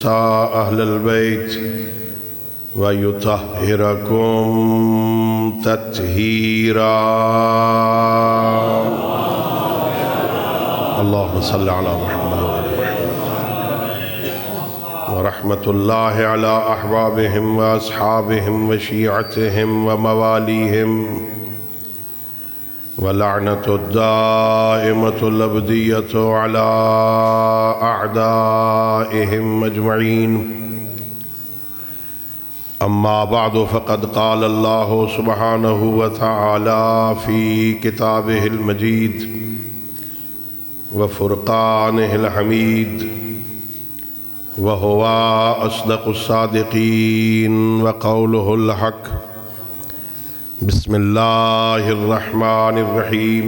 أهل البيت ويطهركم تطهيرا. اللهم صل على محمد ورحمة الله على أحبابهم وأصحابهم وشيعتهم ومواليهم ولعنة الدائمة الأبدية على أعدائهم أجمعين. أما بعد فقد قال الله سبحانه وتعالى في كتابه المجيد وفرقانه الحميد وهو أصدق الصادقين وقوله الحق. بسم الله الرحمن الرحيم.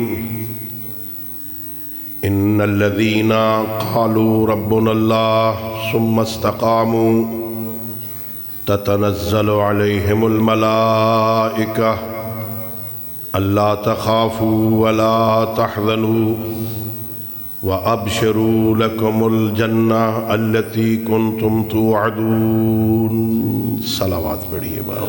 إن الذين قالوا ربنا الله ثم استقاموا تتنزل عليهم الملائكة ألا تخافوا ولا تحزنوا وأبشروا لكم الجنة التي كنتم توعدون. صلوات پڑھیے باؤ.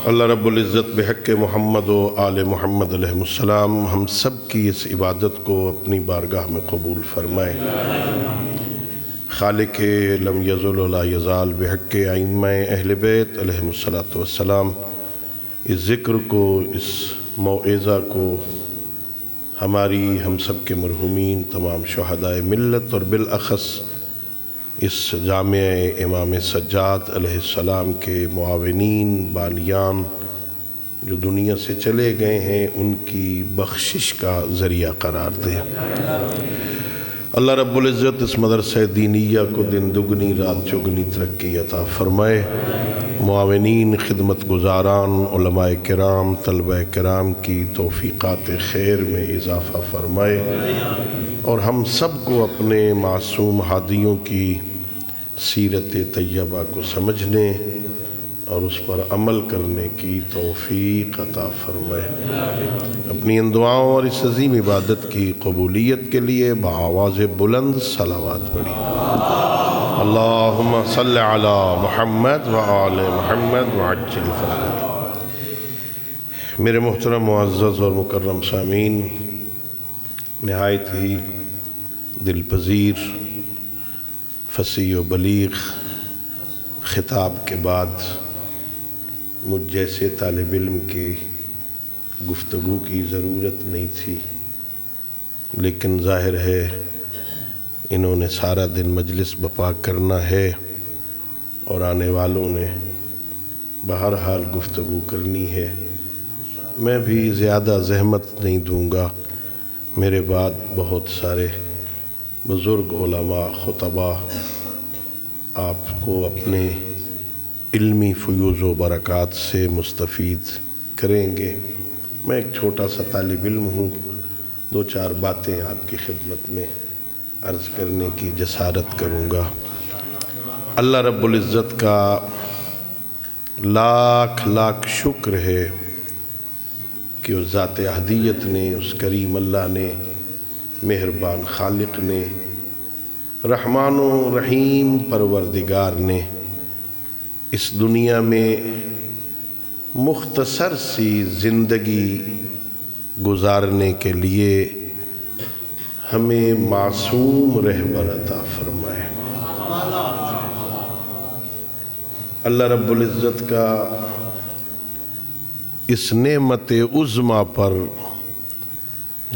اللہ رب العزت بحق محمد و آل محمد علیہ السلام ہم سب کی اس عبادت کو اپنی بارگاہ میں قبول فرمائے. خالق لم یزل ولا یزال بحق ائمہ اہل بیت علیہ السلام اس ذکر کو، اس موعظہ کو ہماری ہم سب کے مرحومین تمام شہدائے ملت اور بالاخص اس جامعہ امام سجاد علیہ السلام کے معاونین بانیان جو دنیا سے چلے گئے ہیں ان کی بخشش کا ذریعہ قرار دے. اللہ رب العزت اس مدرسہ دینیہ کو دن دگنی رات چگنی ترقی عطا فرمائے. معاونین، خدمت گزاران، علماء کرام، طلبہ کرام کی توفیقات خیر میں اضافہ فرمائے اور ہم سب کو اپنے معصوم ہادیوں کی سیرت طیبہ کو سمجھنے اور اس پر عمل کرنے کی توفیق عطا فرمائے. اپنی ان دعاؤں اور اس عظیم عبادت کی قبولیت کے لیے بآواز بلند صلوات پڑھی. اللہم صل علی محمد وآل محمد وعجل فرجہ. میرے محترم معزز اور مکرم سامعین، نہایت ہی دل پذیر فصیح و بلیغ خطاب کے بعد مجھ جیسے طالب علم کی گفتگو کی ضرورت نہیں تھی، لیکن ظاہر ہے انہوں نے سارا دن مجلس بپا کرنا ہے اور آنے والوں نے بہرحال گفتگو کرنی ہے. میں بھی زیادہ زحمت نہیں دوں گا. میرے بعد بہت سارے بزرگ علماء خطبہ آپ کو اپنے علمی فیوز و برکات سے مستفید کریں گے. میں ایک چھوٹا سا طالب علم ہوں، دو چار باتیں آپ کی خدمت میں عرض کرنے کی جسارت کروں گا. اللہ رب العزت کا لاکھ لاکھ شکر ہے کہ اس ذات احدیت نے، اس کریم اللہ نے، مہربان خالق نے، رحمان و رحیم پروردگار نے اس دنیا میں مختصر سی زندگی گزارنے کے لیے ہمیں معصوم رہبر عطا فرمائے. اللہ رب العزت کا اس نعمت عظمیٰ پر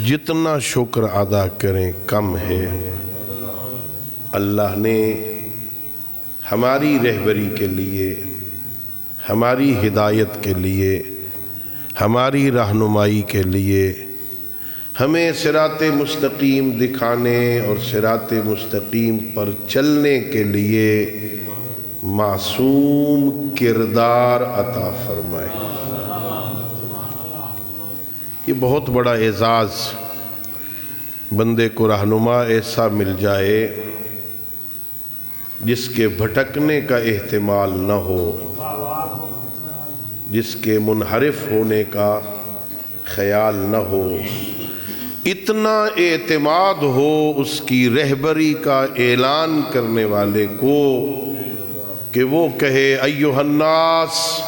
جتنا شکر ادا کریں کم ہے. اللہ نے ہماری رہبری کے لیے، ہماری ہدایت کے لیے، ہماری رہنمائی کے لیے ہمیں صراط مستقیم دکھانے اور صراط مستقیم پر چلنے کے لیے معصوم کردار عطا فرمائے. یہ بہت بڑا اعزاز بندے کو رہنما ایسا مل جائے جس کے بھٹکنے کا احتمال نہ ہو، جس کے منحرف ہونے کا خیال نہ ہو، اتنا اعتماد ہو اس کی رہبری کا اعلان کرنے والے کو کہ وہ کہے ایھا الناس،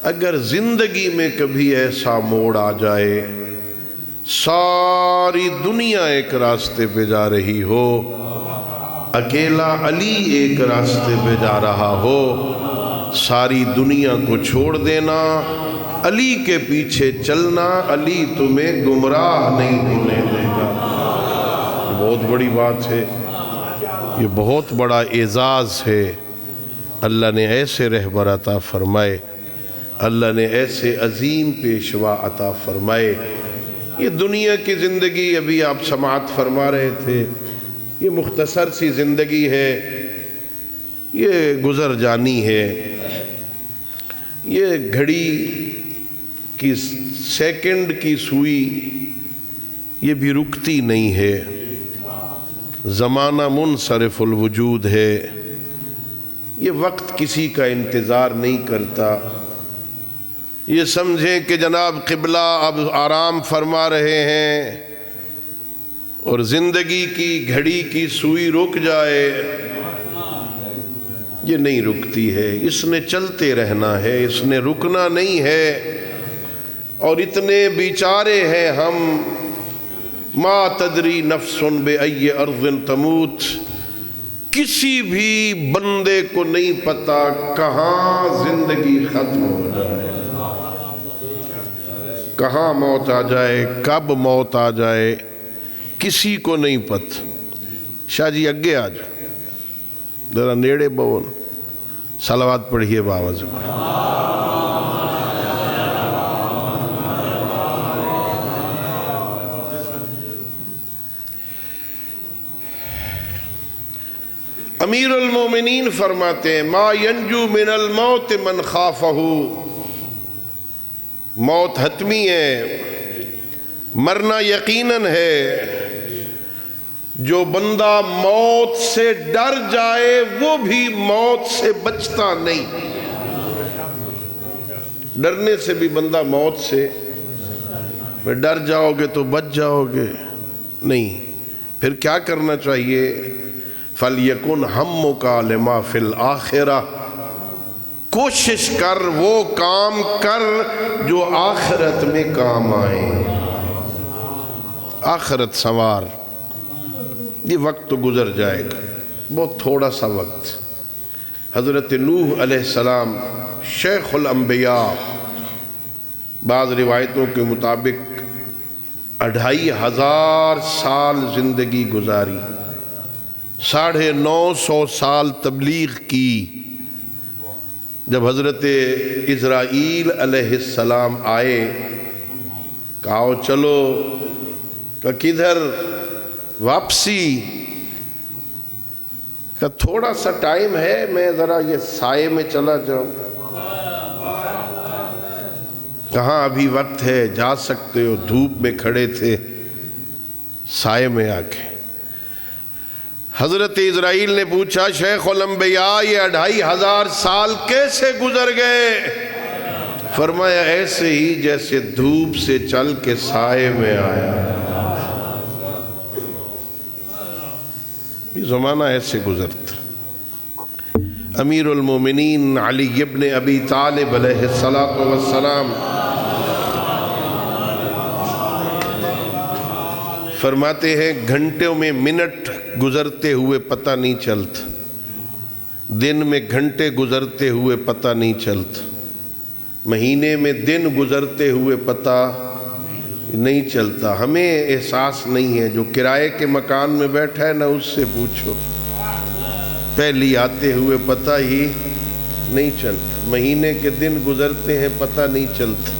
اگر زندگی میں کبھی ایسا موڑ آ جائے، ساری دنیا ایک راستے پہ جا رہی ہو، اکیلا علی ایک راستے پہ جا رہا ہو، ساری دنیا کو چھوڑ دینا، علی کے پیچھے چلنا، علی تمہیں گمراہ نہیں ہونے دے گا۔ یہ بہت بڑی بات ہے، یہ بہت بڑا اعزاز ہے۔ اللہ نے ایسے رہبر عطا فرمائے، اللہ نے ایسے عظیم پیشوا عطا فرمائے۔ یہ دنیا کی زندگی ابھی آپ سماعت فرما رہے تھے، یہ مختصر سی زندگی ہے، یہ گزر جانی ہے، یہ گھڑی کی سیکنڈ کی سوئی یہ بھی رکتی نہیں ہے، زمانہ منصرف الوجود ہے، یہ وقت کسی کا انتظار نہیں کرتا۔ یہ سمجھیں کہ جناب قبلہ اب آرام فرما رہے ہیں اور زندگی کی گھڑی کی سوئی رک جائے، یہ نہیں رکتی ہے، اس نے چلتے رہنا ہے، اس نے رکنا نہیں ہے۔ اور اتنے بیچارے ہیں ہم، ما تدری نفس بأی ارض تموت، کسی بھی بندے کو نہیں پتا کہاں زندگی ختم ہو جائے، کہاں موت آ جائے، کب موت آ جائے، کسی کو نہیں پتا۔ شاہ جی اگے آ جائے، ذرا نیڑے بول، صلوات پڑھیے باوز میں۔ امیر المومنین فرماتے ہیں ما ینجو من الموت من خافہ، موت حتمی ہے، مرنا یقیناً ہے، جو بندہ موت سے ڈر جائے وہ بھی موت سے بچتا نہیں۔ ڈرنے سے بھی بندہ موت سے ڈر جاؤ گے تو بچ جاؤ گے نہیں۔ پھر کیا کرنا چاہیے؟ فَلْيَكُنْ هَمُّكَ لِمَا فِي الْآخِرَةِ، کوشش کر وہ کام کر جو آخرت میں کام آئیں، آخرت سنوار۔ یہ وقت تو گزر جائے گا، بہت تھوڑا سا وقت۔ حضرت نوح علیہ السلام شیخ الانبیاء، بعض روایتوں کے مطابق 2500 سال زندگی گزاری، 950 سال تبلیغ کی۔ جب حضرت اسرائیل علیہ السلام آئے، کہا چلو، کہ کدھر؟ واپسی۔ کہ تھوڑا سا ٹائم ہے، میں ذرا یہ سائے میں چلا جاؤں۔ کہاں ابھی وقت ہے، جا سکتے ہو، دھوپ میں کھڑے تھے، سائے میں آ کے حضرت اسرائیل نے پوچھا شیخ الانبیاء یہ 2500 سال کیسے گزر گئے؟ فرمایا ایسے ہی جیسے دھوپ سے چل کے سائے میں آیا۔ یہ زمانہ ایسے گزرتا۔ امیر المومنین علی ابن ابی طالب علیہ السلام فرماتے ہیں گھنٹوں میں منٹ گزرتے ہوئے پتہ نہیں چلتا، دن میں گھنٹے گزرتے ہوئے پتہ نہیں چلتا، مہینے میں دن گزرتے ہوئے پتہ نہیں چلتا۔ ہمیں احساس نہیں ہے، جو کرائے کے مکان میں بیٹھا ہے نا اس سے پوچھو، پہلی آتے ہوئے پتہ ہی نہیں چلتا۔ مہینے کے دن گزرتے ہیں پتہ نہیں چلتا،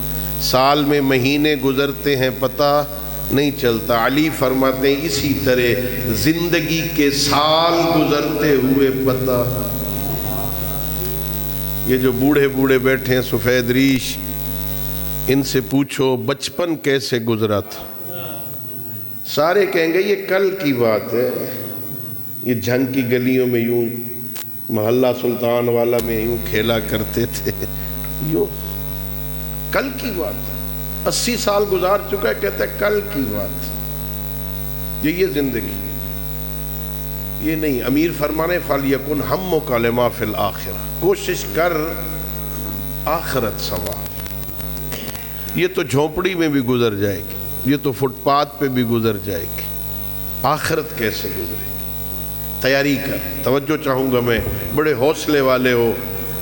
سال میں مہینے گزرتے ہیں پتہ نہیں چلتا۔ علی فرماتے ہیں اسی طرح زندگی کے سال گزرتے ہوئے پتہ۔ یہ جو بوڑھے بوڑھے بیٹھے ہیں سفید ریش، ان سے پوچھو بچپن کیسے گزرا تھا، سارے کہیں گے یہ کل کی بات ہے، یہ جھنگ کی گلیوں میں یوں محلہ سلطان والا میں یوں کھیلا کرتے تھے، یوں کل کی بات ہے، 80 سال گزار چکا ہے، کہتا ہے کل کی بات۔ یہ زندگی، یہ نہیں۔ امیر فرمانے فَلْيَكُنْ هَمُّكَ لِمَا فِي الْآخِرَةِ، کوشش کر آخرت سنوار۔ یہ تو جھونپڑی میں بھی گزر جائے گی، یہ تو فٹ پاتھ پہ بھی گزر جائے گی، آخرت کیسے گزرے گی؟ تیاری کر۔ توجہ چاہوں گا میں، بڑے حوصلے والے ہو،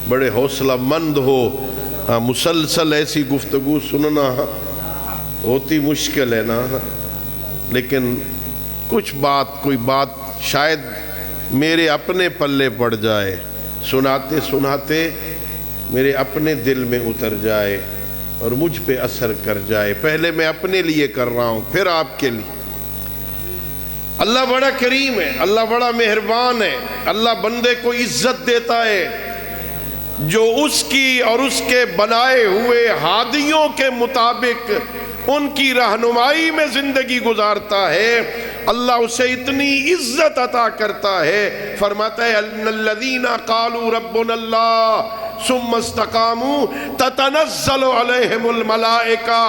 بڑے حوصلہ مند ہو، مسلسل ایسی گفتگو سننا ہوتی مشکل ہے نا، لیکن کچھ بات، کوئی بات شاید میرے اپنے پلے پڑ جائے، سناتے سناتے میرے اپنے دل میں اتر جائے اور مجھ پہ اثر کر جائے۔ پہلے میں اپنے لیے کر رہا ہوں، پھر آپ کے لیے۔ اللہ بڑا کریم ہے، اللہ بڑا مہربان ہے، اللہ بندے کو عزت دیتا ہے جو اس کی اور اس کے بنائے ہوئے ہادیوں کے مطابق ان کی رہنمائی میں زندگی گزارتا ہے، اللہ اسے اتنی عزت عطا کرتا ہے۔ فرماتا ہے ان الذین قالوا ربنا اللہ ثم استقاموا تتنزل علیہم الملائکہ،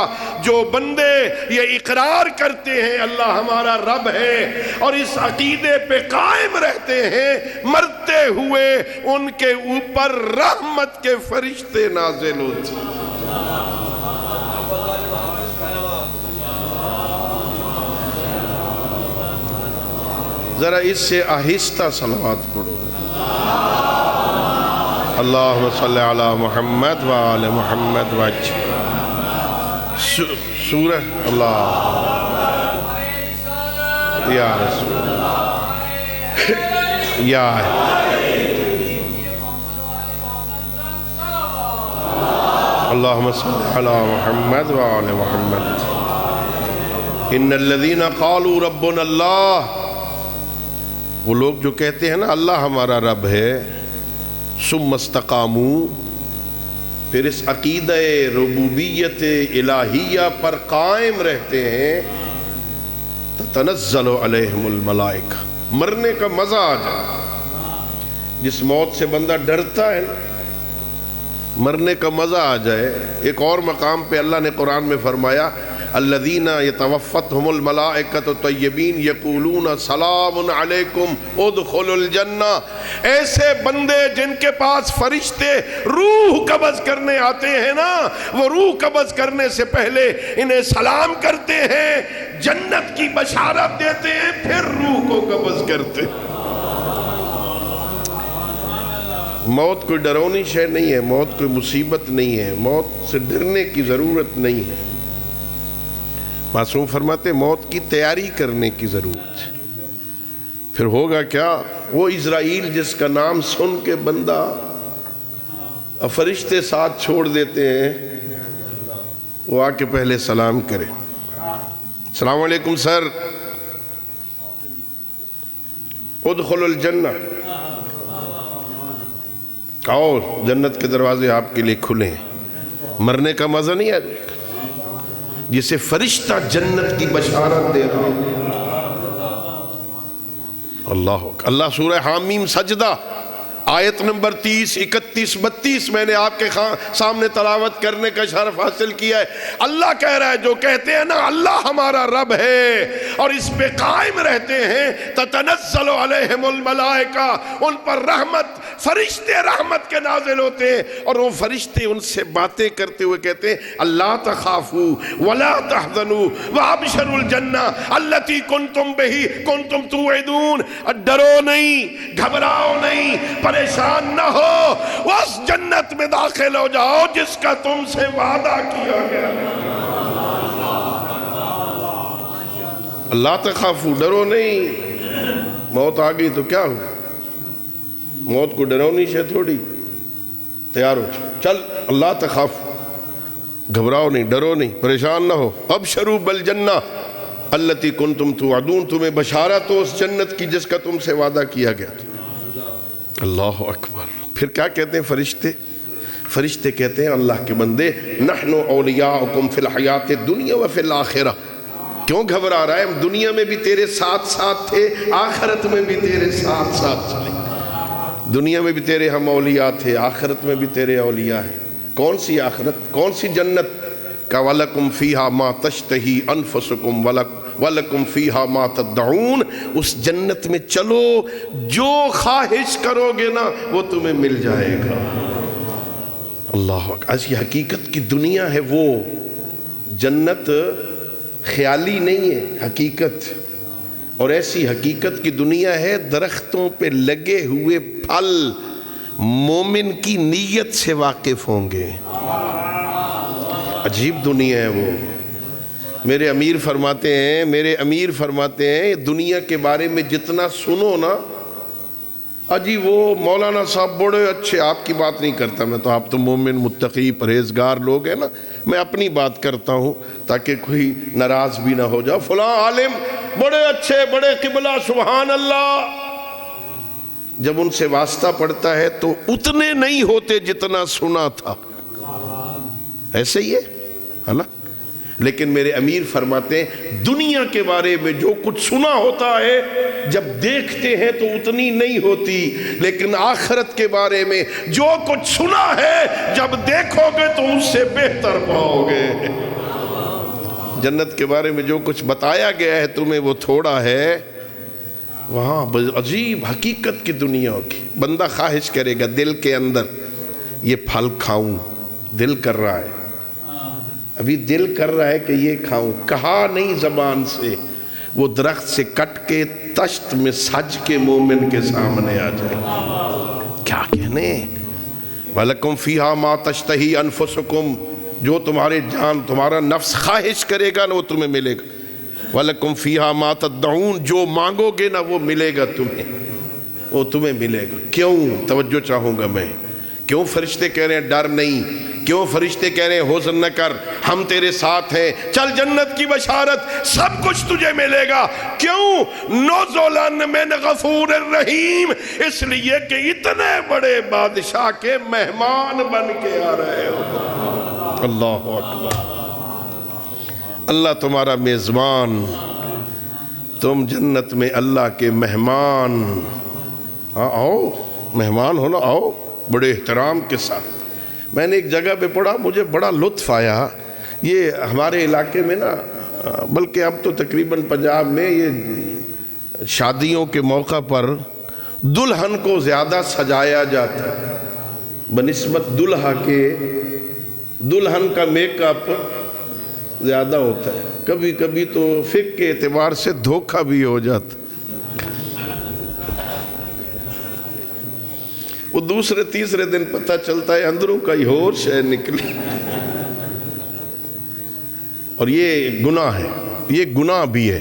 جو بندے یہ اقرار کرتے ہیں اللہ ہمارا رب ہے اور اس عقیدے پہ قائم رہتے ہیں، مرتے ہوئے ان کے اوپر رحمت کے فرشتے نازل ہوتے ہیں۔ ذرا اس سے آہستہ صلوات پڑھو۔ اللہم صلی علی محمد وآل محمد سورہ اللہ یا رسول یا اللہم صلی علی محمد وآل محمد۔ ان الذین قالوا ربنا اللہ، وہ لوگ جو کہتے ہیں نا اللہ ہمارا رب ہے، ثم استقاموا، پھر اس عقیدہ ربوبیت الہیہ پر قائم رہتے ہیں، تتنزل علیہم الملائکہ، مرنے کا مزہ آ جائے۔ جس موت سے بندہ ڈرتا ہے مرنے کا مزہ آ جائے۔ ایک اور مقام پہ اللہ نے قرآن میں فرمایا الذین یتوفتہم الملائکۃ طیبین یقولون سلام علیکم ادخلوا الجنہ، ایسے بندے جن کے پاس فرشتے روح قبض کرنے آتے ہیں نا، وہ روح قبض کرنے سے پہلے انہیں سلام کرتے ہیں، جنت کی بشارت دیتے ہیں، پھر روح کو قبض کرتے ہیں۔ موت کوئی ڈرونی شے نہیں ہے، موت کوئی مصیبت نہیں ہے، موت سے ڈرنے کی ضرورت نہیں ہے۔ معصوم فرماتے موت کی تیاری کرنے کی ضرورت ہے۔ پھر ہوگا کیا؟ وہ اسرائیل جس کا نام سن کے بندہ فرشتے ساتھ چھوڑ دیتے ہیں، وہ آ کے پہلے سلام کرے، السلام علیکم سر، ادخلوا الجنہ، آؤ جنت کے دروازے آپ کے لیے کھلے ہیں۔ مرنے کا مزہ نہیں آ جائے گا جسے فرشتہ جنت کی بشارت دے رہا ہوں۔ اللہ سورہ حامیم سجدہ آیت نمبر 30، 31، 32 میں نے آپ کے سامنے تلاوت کرنے کا شرف حاصل کیا ہے۔ اللہ کہہ رہا ہے جو کہتے ہیں نا اللہ ہمارا رب ہے اور اس پہ قائم رہتے ہیں، تتنزل علیہم الملائکہ، ان پر رحمت، فرشتے رحمت کے نازل ہوتے ہیں، اور وہ فرشتے ان سے باتیں کرتے ہوئے کہتے ہیں اللہ تخافوا ولا تحزنوا وابشروا الجنہ التی کنتم بہی کنتم توعدون، ڈرو نہیں، گھبراؤ نہیں، پریشان نہ ہو، اس جنت میں داخل ہو جاؤ جس کا تم سے وعدہ کیا گیا۔ اللہ تخافوا، ڈرو نہیں۔ موت آ گئی تو کیا ہو؟ موت کو ڈرونی شے تھوڑی، تیار ہو چل، اللہ تخافوا، گھبراؤ نہیں، ڈرو نہیں، پریشان نہ ہو، ابشروا بالجنہ التی کنتم توعدون، تمہیں بشارت ہو اس جنت کی جس کا تم سے وعدہ کیا گیا تھا۔ اللہ اکبر۔ پھر کیا کہتے ہیں فرشتے؟ فرشتے کہتے ہیں اللہ کے بندے نحن اولیاؤکم فی الحیات الدنیا وفی الآخرہ، کیوں گھبرا رہا ہے؟ ہم دنیا میں بھی تیرے ساتھ ساتھ تھے، آخرت میں بھی تیرے ساتھ ساتھ چلیں، دنیا میں بھی تیرے ہم اولیاء تھے، آخرت میں بھی تیرے اولیاء ہیں۔ کون سی آخرت؟ کون سی جنت؟ کہ وَلَكُمْ فِيهَا مَا تَشْتَهِي أَنفُسُكُمْ وَلَكُمْ فِيهَا مَا تَدَّعُونَ، اس جنت میں چلو، جو خواہش کرو گے نا وہ تمہیں مل جائے گا۔ اللہ اکبر۔ ایسی حقیقت کی دنیا ہے وہ، جنت خیالی نہیں ہے، حقیقت۔ اور ایسی حقیقت کی دنیا ہے، درختوں پہ لگے ہوئے پھل مومن کی نیت سے واقف ہوں گے۔ عجیب دنیا ہے وہ۔ میرے امیر فرماتے ہیں دنیا کے بارے میں جتنا سنو نا، اجی وہ مولانا صاحب بڑے اچھے، آپ کی بات نہیں کرتا میں، تو آپ تو مومن متقی پرہیزگار لوگ ہیں نا، میں اپنی بات کرتا ہوں تاکہ کوئی ناراض بھی نہ ہو جائے، فلاں عالم بڑے اچھے، بڑے قبلہ، سبحان اللہ۔ جب ان سے واسطہ پڑتا ہے تو اتنے نہیں ہوتے جتنا سنا تھا، ایسے ہی ہے نا؟ لیکن میرے امیر فرماتے ہیں دنیا کے بارے میں جو کچھ سنا ہوتا ہے جب دیکھتے ہیں تو اتنی نہیں ہوتی، لیکن آخرت کے بارے میں جو کچھ سنا ہے جب دیکھو گے تو اس سے بہتر پاؤ گے۔ جنت کے بارے میں جو کچھ بتایا گیا ہے تمہیں وہ تھوڑا ہے، وہاں عجیب حقیقت کی دنیا ہوگی۔ بندہ خواہش کرے گا دل کے اندر، یہ پھل کھاؤں، دل کر رہا ہے، ابھی دل کر رہا ہے کہ یہ کھاؤں، کہا نہیں زبان سے، وہ درخت سے کٹ کے تشت میں سج کے مومن کے سامنے آ جائے، کیا کہنے؟ وَلَكُمْ فِيهَا مَا تَشْتَهِي أَنفُسُكُمْ، جو تمہارے جان تمہارا نفس خواہش کرے گا نا وہ تمہیں ملے گا۔ وَلَكُمْ فِيهَا مَا تَدَّعُونَ، جو مانگو گے نا وہ ملے گا تمہیں، وہ تمہیں ملے گا۔ کیوں؟ توجہ چاہوں گا میں، کیوں فرشتے کہہ رہے ہیں ڈر نہیں؟ کیوں فرشتے کہہ رہے ہیں حزن نہ کر، ہم تیرے ساتھ ہیں، چل جنت کی بشارت، سب کچھ تجھے ملے گا۔ کیوں؟ نُزُلًا مِّنْ غَفُورٍ الرحیم، اس لیے کہ اتنے بڑے بادشاہ کے مہمان بن کے آ رہے ہو۔ اللہ اکبر، اللہ تمہارا میزبان، تم جنت میں اللہ کے مہمان، آؤ مہمان ہونا، آؤ بڑے احترام کے ساتھ۔ میں نے ایک جگہ پہ پڑھا، مجھے بڑا لطف آیا، یہ ہمارے علاقے میں نا، بلکہ اب تو تقریباً پنجاب میں یہ شادیوں کے موقع پر دلہن کو زیادہ سجایا جاتا ہے بنسبت دلہا کے، دلہن کا میک اپ زیادہ ہوتا ہے، کبھی کبھی تو فقہ کے اعتبار سے دھوکہ بھی ہو جاتا، وہ دوسرے تیسرے دن پتہ چلتا ہے اندروں کا ہی اور شے نکلی۔ اور یہ گناہ ہے، یہ گناہ بھی ہے،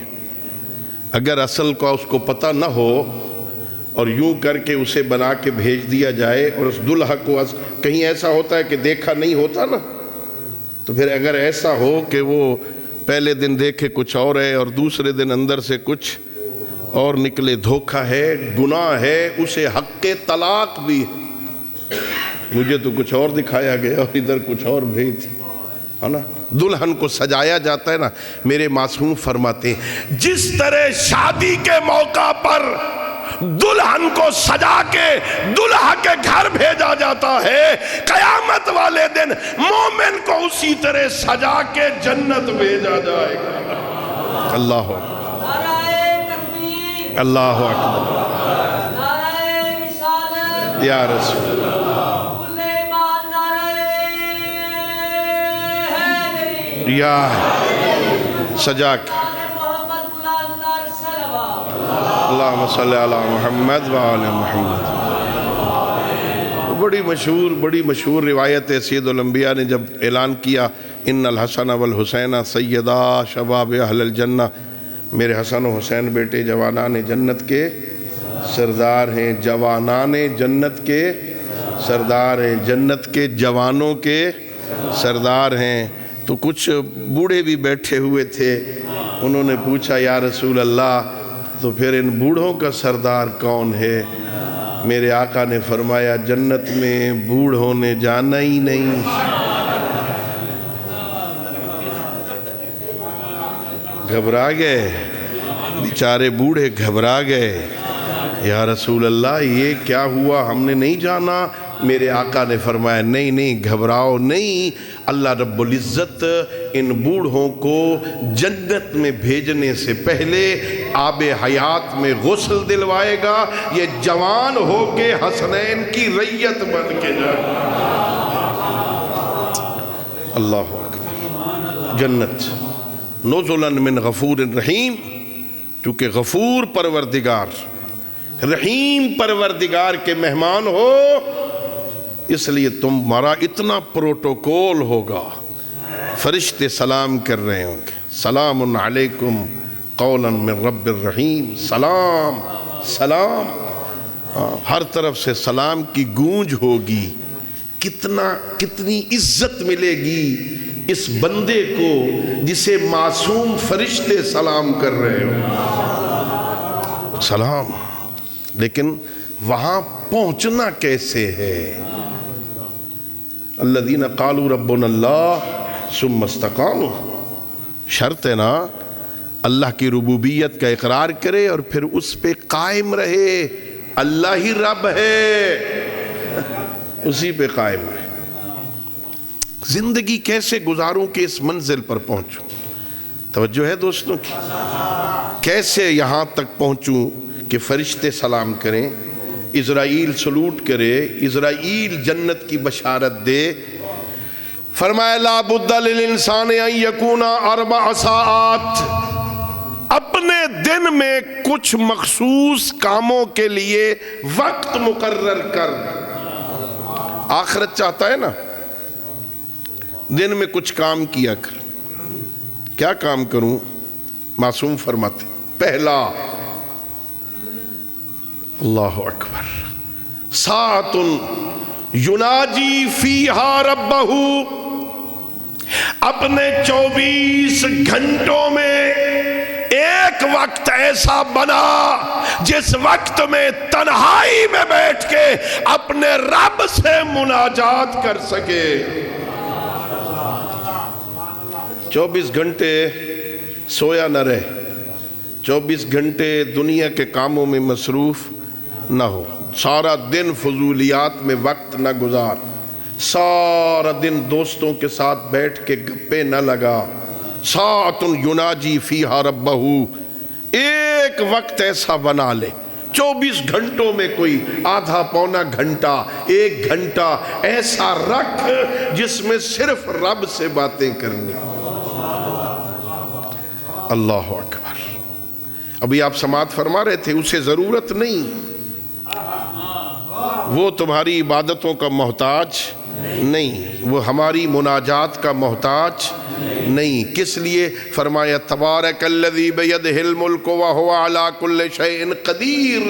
اگر اصل کا اس کو پتہ نہ ہو اور یوں کر کے اسے بنا کے بھیج دیا جائے، اور اس دلہا کو کہیں ایسا ہوتا ہے کہ دیکھا نہیں ہوتا نا، تو پھر اگر ایسا ہو کہ وہ پہلے دن دیکھے کچھ اور ہے اور دوسرے دن اندر سے کچھ اور نکلے، دھوکہ ہے، گناہ ہے، اسے حق طلاق بھی ہے۔ مجھے تو کچھ اور دکھایا گیا اور ادھر کچھ اور بھیج تھی، ہے نا؟ دلہن کو سجایا جاتا ہے نا، میرے معصوم فرماتے ہیں جس طرح شادی کے موقع پر دلہن کو سجا کے دلہا کے گھر بھیجا جاتا ہے، قیامت والے دن مومن کو اسی طرح سجا کے جنت بھیجا جائے گا۔ اللہ اکبر، اللہ اکبر، یا رسول یا سجا کے، اللہم صلی علی محمد وآل محمد۔ بڑی مشہور روایت ہے، سید الانبیاء نے جب اعلان کیا ان الحسن والحسین سیدہ شباب اہل الجنہ، میرے حسن و حسین بیٹے جوانان جنت کے سردار ہیں، جوانان جنت کے سردار ہیں، جنت کے جوانوں کے سردار ہیں۔ تو کچھ بوڑھے بھی بیٹھے ہوئے تھے، انہوں نے پوچھا یا رسول اللہ تو پھر ان بوڑھوں کا سردار کون ہے؟ میرے آقا نے فرمایا جنت میں بوڑھوں نے جانا ہی نہیں۔ گھبرا گئے بیچارے بوڑھے، گھبرا گئے، یا رسول اللہ یہ کیا ہوا، ہم نے نہیں جانا، میرے آقا نے فرمایا نہیں نہیں گھبراؤ نہیں، اللہ رب العزت ان بوڑھوں کو جنت میں بھیجنے سے پہلے آب حیات میں غسل دلوائے گا، یہ جوان ہو کے حسنین کی ریت بن کے جائے۔ اللہ اکبر۔ جنت نزلا من غفور رحیم، چونکہ غفور پروردگار رحیم پروردگار کے مہمان ہو، اس لیے تمہارا اتنا پروٹوکول ہوگا، فرشتے سلام کر رہے ہوں گے، سلام علیکم قولا من رب الرحیم، سلام سلام، ہر طرف سے سلام کی گونج ہوگی۔ کتنی عزت ملے گی اس بندے کو جسے معصوم فرشتے سلام کر رہے ہو، سلام۔ لیکن وہاں پہنچنا کیسے ہے؟ الذین قالوا ربنا اللہ ثم استقاموا، شرط ہے نا، اللہ کی ربوبیت کا اقرار کرے اور پھر اس پہ قائم رہے، اللہ ہی رب ہے، اسی پہ قائم رہے۔ زندگی کیسے گزاروں کہ اس منزل پر پہنچوں؟ توجہ ہے دوستوں کی؟ کیسے یہاں تک پہنچوں کہ فرشتے سلام کریں، اسرائیل سلوٹ کرے، اسرائیل جنت کی بشارت دے؟ فرمایا لا بد للانسان ان یکون 4 ساعات، اپنے دن میں کچھ مخصوص کاموں کے لیے وقت مقرر کر۔ آخرت چاہتا ہے نا، دن میں کچھ کام کیا کر۔ کیا کام کروں؟ معصوم فرماتے پہلا، اللہ اکبر، ساعت یناجی فیہا ربہ، اپنے 24 گھنٹوں میں ایک وقت ایسا بنا جس وقت میں تنہائی میں بیٹھ کے اپنے رب سے مناجات کر سکے۔ 24 گھنٹے سویا نہ رہے، 24 گھنٹے دنیا کے کاموں میں مصروف نہ ہو، سارا دن فضولیات میں وقت نہ گزار، سارا دن دوستوں کے ساتھ بیٹھ کے گپے نہ لگا۔ ساعت یناجی فیہا ربہ، ایک وقت ایسا بنا لے 24 گھنٹوں میں کوئی آدھا پونا گھنٹہ، 1 گھنٹہ ایسا رکھ جس میں صرف رب سے باتیں کرنی۔ اللہ اکبر۔ ابھی آپ سماعت فرما رہے تھے، اسے ضرورت نہیں، وہ تمہاری عبادتوں کا محتاج نہیں، وہ ہماری مناجات کا محتاج نہیں۔ کس لیے؟ فرمایا تبارک الذی بیدہ الملک وہو علی کل شیء قدیر،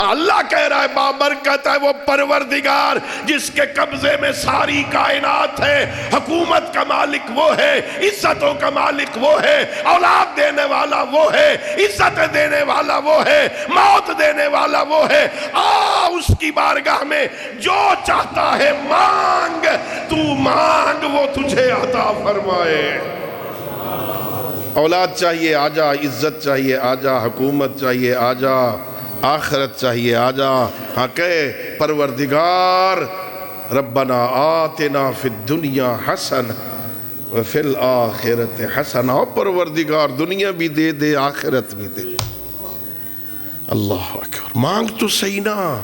اللہ کہہ رہا ہے بابرکت ہے وہ پروردگار جس کے قبضے میں ساری کائنات ہے، حکومت کا مالک وہ ہے، عزتوں کا مالک وہ ہے، اولاد دینے والا وہ ہے، عزت دینے والا وہ ہے، موت دینے والا وہ ہے۔ اس کی بارگاہ میں جو چاہتا ہے مانگ، تو مانگ وہ تجھے عطا فرمائے۔ اولاد چاہیے آجا، عزت چاہیے آجا، حکومت چاہیے آجا، آخرت چاہیے آجا۔ ہاں کہے پروردگار ربنا آتنا فی الدنیا حسنہ وفی الآخرت حسنہ، پروردگار دنیا بھی دے دے آخرت بھی دے۔ اللہ اکبر، مانگ تو صحیح نا۔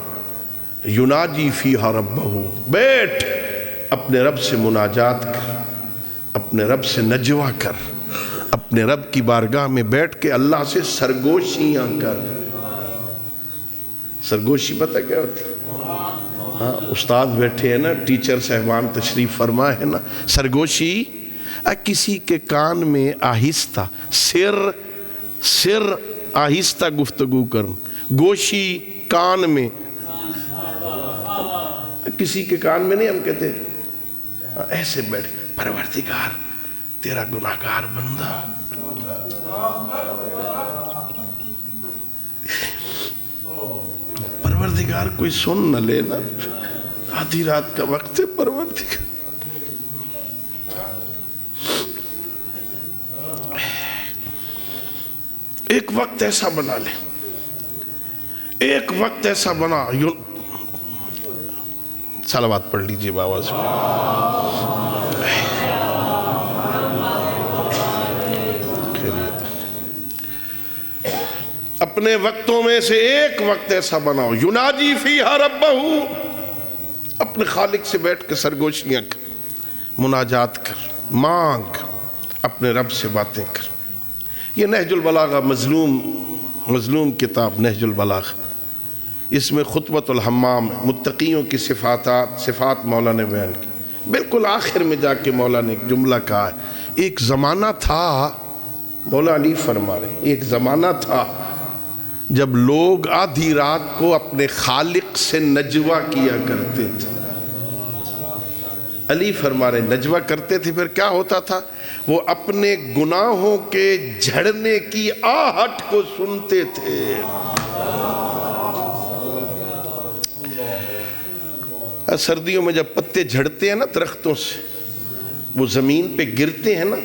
یناجی فیہا ربہ، بیٹھ اپنے رب سے مناجات کر، اپنے رب سے نجوہ کر، اپنے رب کی بارگاہ میں بیٹھ کے اللہ سے سرگوشیاں کر۔ سرگوشی پتہ کیا ہوتی؟ ہاں استاد بیٹھے ہیں نا، ٹیچر صاحبان تشریف فرما ہے نا، سرگوشی کسی کے کان میں آہستہ سر آہستہ گفتگو کرنا، گوشی کان میں، کسی کے کان میں نہیں، ہم کہتے ایسے بیٹھے پروردگار تیرا گناہگار بندہ، پروردگار کوئی سن نہ لینا، آدھی رات کا وقت ہے پروردگار۔ ایک وقت ایسا بنا لے، ایک وقت ایسا بنا، صلوات پڑھ لیجئے باواز اپنے وقتوں میں سے ایک وقت ایسا بناؤ یناجی فیہا ربہ، اپنے خالق سے بیٹھ کے سرگوشیاں کر، مناجات کر، مانگ، اپنے رب سے باتیں کر۔ یہ نہج البلاغہ مظلوم کتاب نہج البلاغہ، اس میں خطبۃ الحمام متقیوں کی صفات مولا نے بیان کی۔ بالکل آخر میں جا کے مولا نے ایک جملہ کہا ہے، ایک زمانہ تھا، مولا علی فرما رہے ہیں، ایک زمانہ تھا جب لوگ آدھی رات کو اپنے خالق سے نجوہ کیا کرتے تھے۔ علی فرما رہے نجوہ کرتے تھے، پھر کیا ہوتا تھا؟ وہ اپنے گناہوں کے جھڑنے کی آہٹ کو سنتے تھے۔ سردیوں میں جب پتے جھڑتے ہیں نا درختوں سے، وہ زمین پہ گرتے ہیں نا،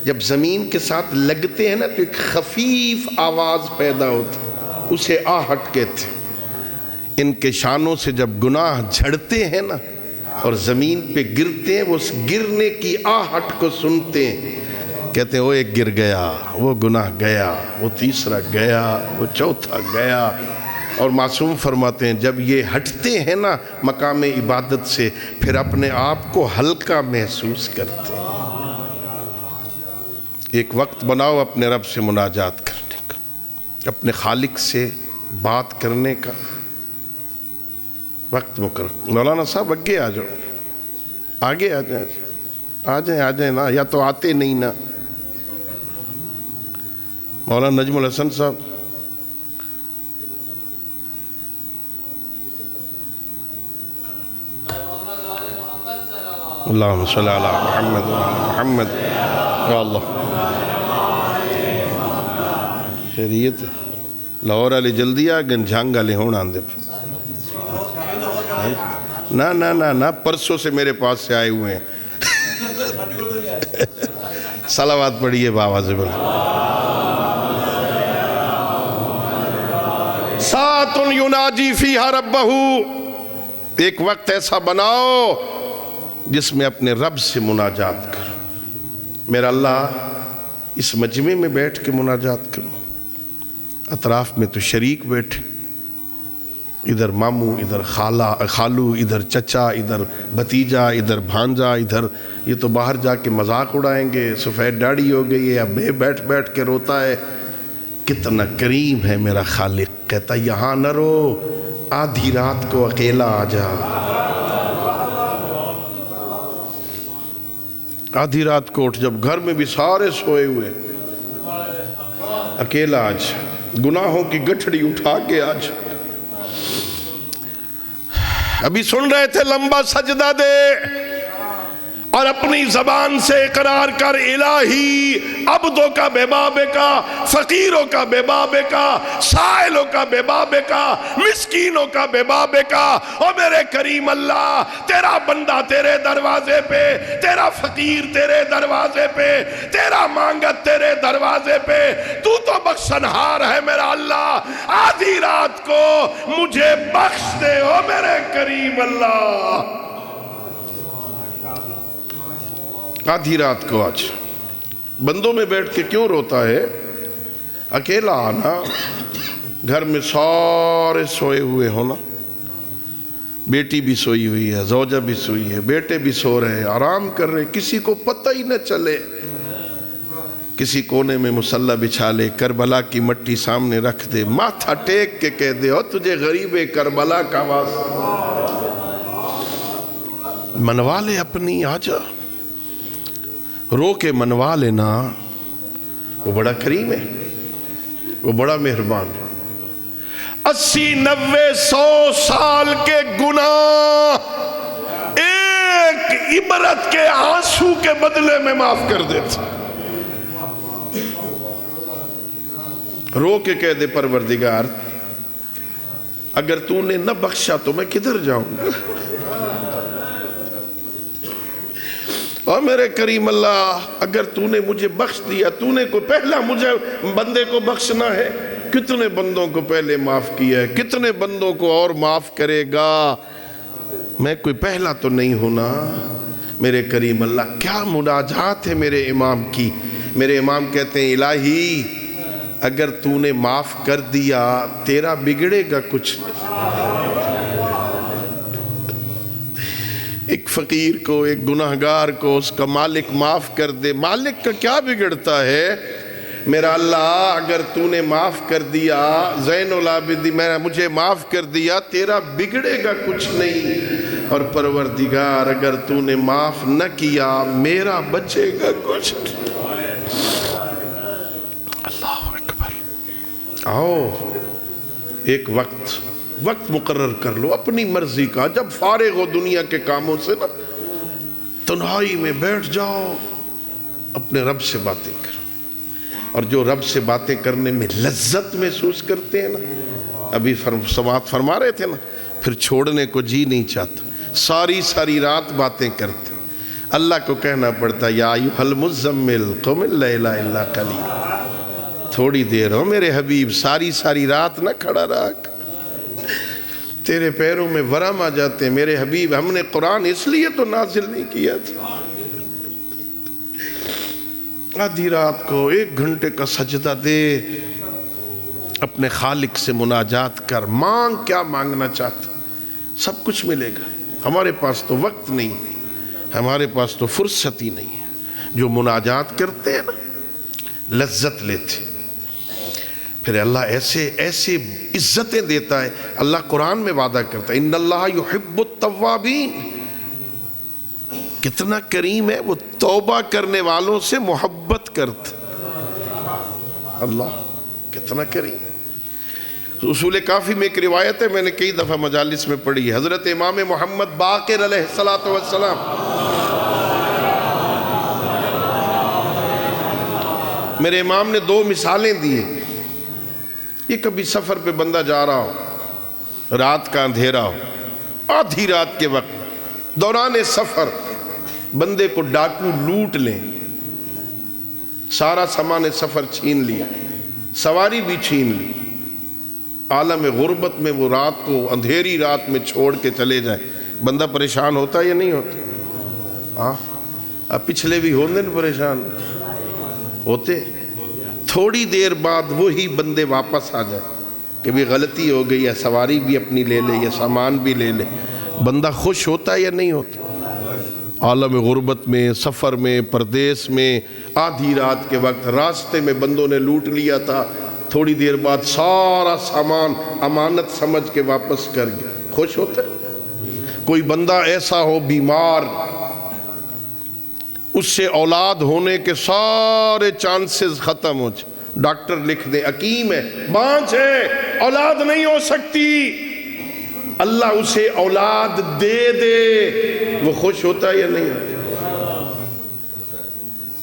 جب زمین کے ساتھ لگتے ہیں نا تو ایک خفیف آواز پیدا ہوتی، اسے آہٹ کہتے ہیں۔ ان کے شانوں سے جب گناہ جھڑتے ہیں نا اور زمین پہ گرتے ہیں، وہ اس گرنے کی آہٹ کو سنتے ہیں، کہتے ہیں وہ ایک گر گیا، وہ گناہ گیا، وہ تیسرا گیا، وہ چوتھا گیا۔ اور معصوم فرماتے ہیں جب یہ ہٹتے ہیں نا مقام عبادت سے، پھر اپنے آپ کو ہلکا محسوس کرتے ہیں۔ ایک وقت بناؤ اپنے رب سے مناجات کرنے کا، اپنے خالق سے بات کرنے کا وقت مقرر۔ مولانا صاحب آگے آ جاؤ، آگے آ جائیں، آ جائیں نا، یا تو آتے نہیں نا۔ مولانا نجم الحسن صاحب، اللہم صلی علی محمد محمد یا اللہ۔ خیریت لاہور والے جلدی آ گئے، جھنگ والے ہون آندے نا نا نا نا، پرسوں سے میرے پاس سے آئے ہوئے ہیں۔ صلوات پڑھیے باواز بلا۔ ساعۃ یناجی فیہا ربہ، ایک وقت ایسا بناؤ جس میں اپنے رب سے مناجات کرو۔ میرا اللہ اس مجمع میں بیٹھ کے مناجات کرو، اطراف میں تو شریک بیٹھے، ادھر ماموں، ادھر خالو، ادھر چچا، ادھر بھتیجا، ادھر بھانجا، ادھر یہ تو باہر جا کے مذاق اڑائیں گے، سفید داڑھی ہو گئی ہے، اب بیٹھ بیٹھ کے روتا ہے۔ کتنا کریم ہے میرا خالق، کہتا یہاں نہ رو، آدھی رات کو اکیلا آ جا، آدھی رات کو اٹھ، جب گھر میں بھی سارے سوئے ہوئے، اکیلا آج گناہوں کی گٹھڑی اٹھا کے آج۔ ابھی سن رہے تھے لمبا سجدہ دے اور اپنی زبان سے اقرار کر، الہی عبدوں کا بے بابے کا، فقیروں کا بے بابے کا، سائلوں کا بے بابے کا، مسکینوں کا بے بابے کا۔ او میرے کریم اللہ، تیرا بندہ تیرے دروازے پہ، تیرا فقیر تیرے دروازے پہ، تیرا مانگت تیرے دروازے پہ، تو بخشنہار ہے میرا اللہ، آدھی رات کو مجھے بخش دے او میرے کریم اللہ۔ آدھی رات کو آج بندوں میں بیٹھ کے کیوں روتا ہے؟ اکیلا آنا، گھر میں سارے سوئے ہوئے ہونا، بیٹی بھی سوئی ہوئی ہے، زوجہ بھی سوئی ہے، بیٹے بھی سو رہے ہیں، آرام کر رہے، کسی کو پتہ ہی نہ چلے۔ کسی کونے میں مصلی بچھا لے، کربلا کی مٹی سامنے رکھ دے، ماتھا ٹیک کے کہہ دے، او تجھے غریب کربلا کا واسطہ، منوا لے اپنی، آجا رو کے منوا لینا۔ وہ بڑا کریم ہے، وہ بڑا مہربان ہے۔ 80-90-100 سال کے گناہ ایک عبرت کے آنسو کے بدلے میں معاف کر دیتا۔ رو کے کہہ دے پروردگار اگر تو نے نہ بخشا تو میں کدھر جاؤں گا؟ اور میرے کریم اللہ اگر تو نے مجھے بخش دیا، تو نے کو پہلا مجھے بندے کو بخشنا ہے، کتنے بندوں کو پہلے معاف کیا ہے، کتنے بندوں کو اور معاف کرے گا۔ میں کوئی پہلا تو نہیں ہونا میرے کریم اللہ۔ کیا مناجات ہے میرے امام کی۔ میرے امام کہتے ہیں الہی اگر تو نے معاف کر دیا تیرا بگڑے گا کچھ نہیں۔ ایک فقیر کو، ایک گناہگار کو اس کا مالک معاف کر دے، مالک کا کیا بگڑتا ہے؟ میرا اللہ اگر تو نے معاف کر دیا، زین العابدین مجھے معاف کر دیا، تیرا بگڑے گا کچھ نہیں، اور پروردگار اگر تو نے معاف نہ کیا میرا بچے گا کچھ نہیں۔ اللہ اکبر۔ آؤ ایک وقت مقرر کر لو اپنی مرضی کا، جب فارغ ہو دنیا کے کاموں سے نا، تنہائی میں بیٹھ جاؤ، اپنے رب سے باتیں کرو۔ اور جو رب سے باتیں کرنے میں لذت محسوس کرتے ہیں نا، ابھی سماعت فرما رہے تھے نا، پھر چھوڑنے کو جی نہیں چاہتا، ساری رات باتیں کرتے۔ اللہ کو کہنا پڑتا یا ایھا المزمل قم اللیل الا قلیلا، تھوڑی دیر ہو میرے حبیب، ساری رات نہ کھڑا رہا، تیرے پیروں میں ورم آ جاتے ہیں میرے حبیب۔ ہم نے قرآن اس لیے تو نازل نہیں کیا تھا۔ آدھی رات کو 1 گھنٹے کا سجدہ دے، اپنے خالق سے مناجات کر، مانگ کیا مانگنا چاہتے، سب کچھ ملے گا۔ ہمارے پاس تو وقت نہیں، ہمارے پاس تو فرصت ہی نہیں ہے۔ جو مناجات کرتے ہیں نا لذت لیتے، پھر اللہ ایسے عزتیں دیتا ہے۔ اللہ قرآن میں وعدہ کرتا ہے ان اللہ یحب التوابین، کتنا کریم ہے، وہ توبہ کرنے والوں سے محبت کرتا۔ اللہ کتنا کریم۔ اصول کافی میں ایک روایت ہے، میں نے کئی دفعہ مجالس میں پڑھی، حضرت امام محمد باقر علیہ السلام میرے امام نے 2 مثالیں دی ہیں۔ یہ کبھی سفر پہ بندہ جا رہا ہو، رات کا اندھیرا ہو، آدھی رات کے وقت دوران سفر بندے کو ڈاکو لوٹ لیں، سارا سامان سفر چھین لیا، سواری بھی چھین لی، عالم غربت میں وہ رات کو اندھیری رات میں چھوڑ کے چلے جائیں، بندہ پریشان ہوتا یا نہیں ہوتا؟ ہاں اب پچھلے بھی ہوندے نا پریشان ہوتے۔ تھوڑی دیر بعد وہی بندے واپس آ جائے کہ بھی غلطی ہو گئی ہے، سواری بھی اپنی لے لے یا سامان بھی لے لے، بندہ خوش ہوتا یا نہیں ہوتا؟ عالم غربت میں، سفر میں، پردیس میں، آدھی رات کے وقت راستے میں بندوں نے لوٹ لیا تھا، تھوڑی دیر بعد سارا سامان امانت سمجھ کے واپس کر گیا، خوش ہوتا ہے؟ کوئی بندہ ایسا ہو بیمار، اس سے اولاد ہونے کے سارے چانسز ختم ہو جائے، ڈاکٹر لکھ دے حکیم ہے، بانجھ ہے، اولاد نہیں ہو سکتی، اللہ اسے اولاد دے دے، وہ خوش ہوتا ہے یا نہیں ہوتا؟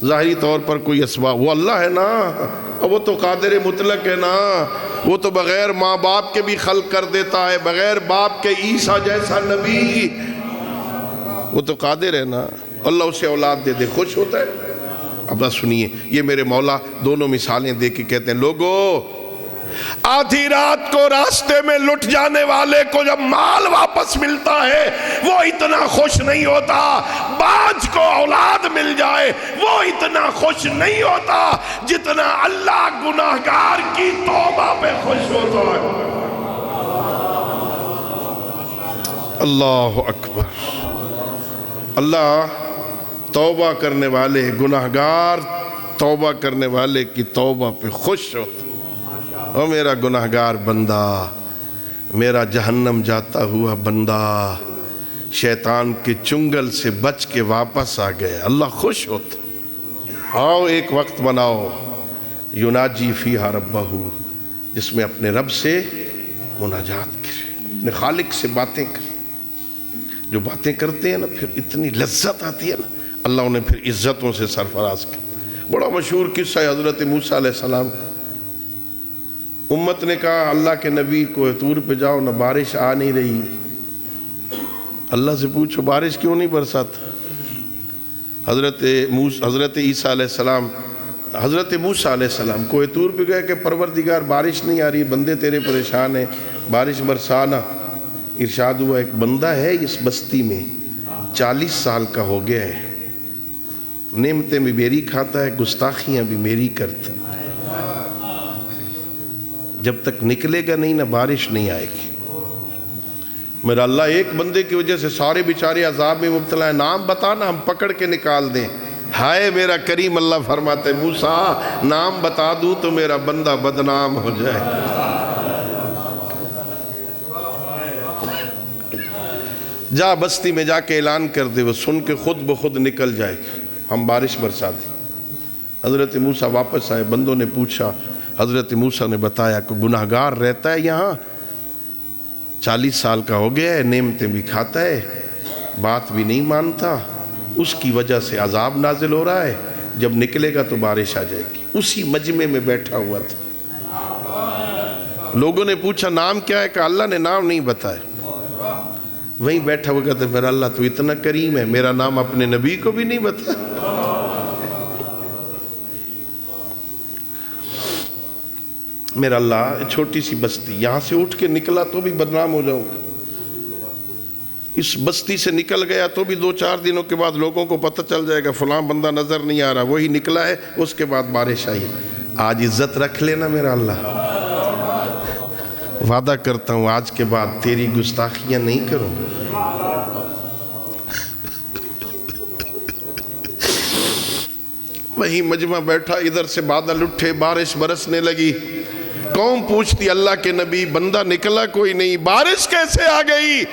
ظاہری طور پر کوئی اسباب، وہ اللہ ہے نا، وہ تو قادر مطلق ہے نا، وہ تو بغیر ماں باپ کے بھی خلق کر دیتا ہے، بغیر باپ کے عیسیٰ جیسا نبی، وہ تو قادر ہے نا، اللہ اسے اولاد دے دے، خوش ہوتا ہے؟ اب بس سنیے، یہ میرے مولا دونوں مثالیں دے کے کہتے ہیں، لوگو آدھی رات کو راستے میں لٹ جانے والے کو جب مال واپس ملتا ہے وہ اتنا خوش نہیں ہوتا، باج کو اولاد مل جائے وہ اتنا خوش نہیں ہوتا جتنا اللہ گناہگار کی توبہ پہ خوش ہوتا ہے۔ اللہ اکبر۔ اللہ توبہ کرنے والے گناہگار توبہ کرنے والے کی توبہ پہ خوش ہوتا۔ او میرا گناہگار بندہ، میرا جہنم جاتا ہوا بندہ شیطان کے چنگل سے بچ کے واپس آ گئے، اللہ خوش ہوتا۔ آؤ ایک وقت بناؤ یناجی فیہا ربہ، جس میں اپنے رب سے مناجات کرے، اپنے خالق سے باتیں کرے۔ جو باتیں کرتے ہیں نا پھر اتنی لذت آتی ہے نا، اللہ انہیں پھر عزتوں سے سرفراز کر۔ بڑا مشہور قصہ ہے حضرت موسیٰ علیہ السلام، امت نے کہا اللہ کے نبی کو طور پہ جاؤ نہ، بارش آ نہیں رہی، اللہ سے پوچھو بارش کیوں نہیں برساتا؟ حضرت عیسیٰ علیہ السلام، حضرت موسیٰ علیہ السلام کوہ طور پہ گئے کہ پروردگار بارش نہیں آ رہی، بندے تیرے پریشان ہیں، بارش برسانا۔ ارشاد ہوا ایک بندہ ہے اس بستی میں 40 سال کا ہو گیا ہے، نعمتیں بھی میری کھاتا ہے، گستاخیاں بھی میری کرتا ہے، جب تک نکلے گا نہیں نہ بارش نہیں آئے گی۔ میرا اللہ ایک بندے کی وجہ سے سارے بیچارے عذاب میں مبتلا ہیں، نام بتانا ہم پکڑ کے نکال دیں۔ ہائے میرا کریم اللہ فرماتے موسیٰ نام بتا دوں تو میرا بندہ بدنام ہو جائے۔ جا بستی میں جا کے اعلان کر دے، وہ سن کے خود بخود نکل جائے گا، ہم بارش برسا دیں۔ حضرت موسیٰ واپس آئے، بندوں نے پوچھا، حضرت موسیٰ نے بتایا کہ گناہگار رہتا ہے یہاں، 40 سال کا ہو گیا ہے، نعمتیں بھی کھاتا ہے، بات بھی نہیں مانتا، اس کی وجہ سے عذاب نازل ہو رہا ہے، جب نکلے گا تو بارش آ جائے گی۔ اسی مجمع میں بیٹھا ہوا تھا، لوگوں نے پوچھا نام کیا ہے، کہ اللہ نے نام نہیں بتایا، وہیں بیٹھا ہوا کہتا ہے میرا اللہ تو اتنا کریم ہے، میرا نام اپنے نبی کو بھی نہیں بتایا۔ میرا اللہ چھوٹی سی بستی، یہاں سے اٹھ کے نکلا تو بھی بدنام ہو جاؤں گا، اس بستی سے نکل گیا تو بھی 2-4 دنوں کے بعد لوگوں کو پتہ چل جائے گا فلاں بندہ نظر نہیں آ رہا، وہی نکلا ہے، اس کے بعد بارش آئی۔ آج عزت رکھ لینا میرا اللہ، وعدہ کرتا ہوں آج کے بعد تیری گستاخیاں نہیں کروں۔ وہی مجمع بیٹھا، ادھر سے بادل اٹھے، بارش برسنے لگی، قوم پوچھتی اللہ کے نبی بندہ نکلا کوئی نہیں، بارش کیسے آ گئی؟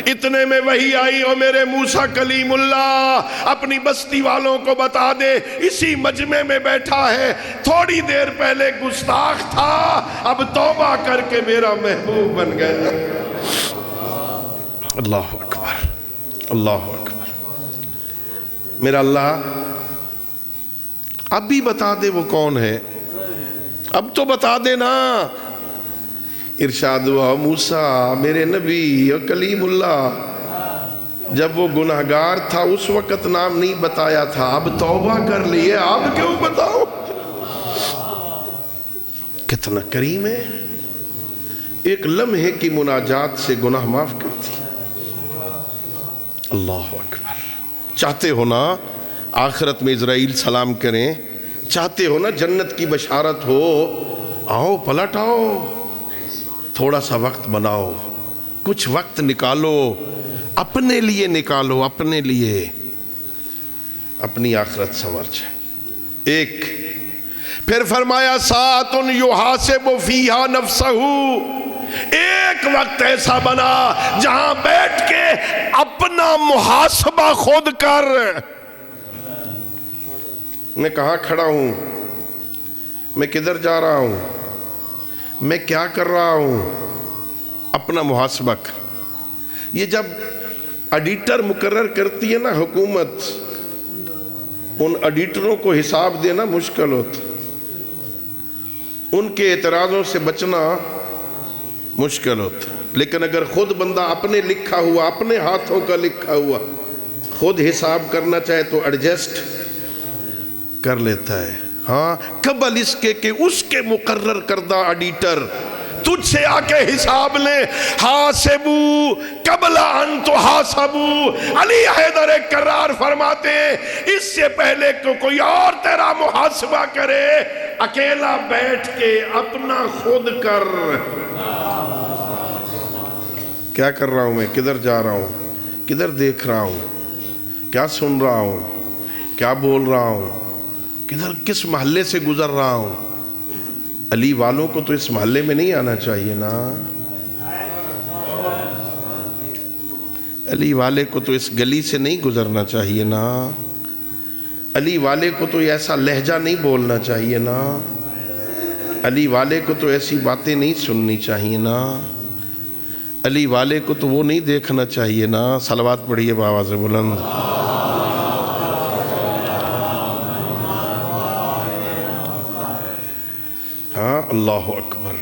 اتنے میں وہی آئی، او میرے موسیٰ کلیم اللہ اپنی بستی والوں کو بتا دے اسی مجمع میں بیٹھا ہے، تھوڑی دیر پہلے گستاخ تھا، اب توبہ کر کے میرا محبوب بن گیا۔ اللہ اکبر، اللہ اکبر۔ میرا اللہ اب بھی بتا دے وہ کون ہے، اب تو بتا دینا۔ ارشاد ہوا موسیٰ میرے نبی اور کلیم اللہ، جب وہ گناہگار تھا اس وقت نام نہیں بتایا تھا، اب توبہ کر لیے، اب کیوں بتاؤ؟ کتنا کریم ہے، ایک لمحے کی مناجات سے گناہ معاف کرتی۔ اللہ اکبر۔ چاہتے ہو نا آخرت میں اسرائیل سلام کریں، چاہتے ہو نا جنت کی بشارت ہو، آؤ پلٹ آؤ، تھوڑا سا وقت بناؤ، کچھ وقت نکالو، اپنے لیے نکالو، اپنے لیے، اپنی آخرت سنور جائے۔ ایک پھر فرمایا ساعۃ یحاسب فیہا نفسہ، ایک وقت ایسا بنا جہاں بیٹھ کے اپنا محاسبہ خود کر، میں کہاں کھڑا ہوں، میں کدھر جا رہا ہوں، میں کیا کر رہا ہوں، اپنا محاسبہ کر۔ یہ جب ایڈیٹر مقرر کرتی ہے نا حکومت، ان ایڈیٹروں کو حساب دینا مشکل ہوتا، ان کے اعتراضوں سے بچنا مشکل ہوتا، لیکن اگر خود بندہ اپنے لکھا ہوا، اپنے ہاتھوں کا لکھا ہوا خود حساب کرنا چاہے تو ایڈجسٹ کر لیتا ہے۔ ہاں قبل اس کے کہ اس کے مقرر کردہ ایڈیٹر تجھ سے آ کے حساب لیں، حاسبو قبل ان تحاسبو۔ علی حیدر کرار فرماتے ہیں اس سے پہلے کہ کوئی اور تیرا محاسبہ کرے، اکیلا بیٹھ کے اپنا خود کر۔ کیا کر رہا ہوں میں، کدھر جا رہا ہوں، کدھر دیکھ رہا ہوں، کیا سن رہا ہوں، کیا بول رہا ہوں، کدھر کس محلے سے گزر رہا ہوں۔ علی والوں کو تو اس محلے میں نہیں آنا چاہیے نا، علی والے کو تو اس گلی سے نہیں گزرنا چاہیے نا، علی والے کو تو ایسا لہجہ نہیں بولنا چاہیے نا، علی والے کو تو ایسی باتیں نہیں سننی چاہیے نا، علی والے کو تو وہ نہیں دیکھنا چاہیے نا۔ صلوات پڑھیے بآواز بلند۔ ہاں اللہ اکبر۔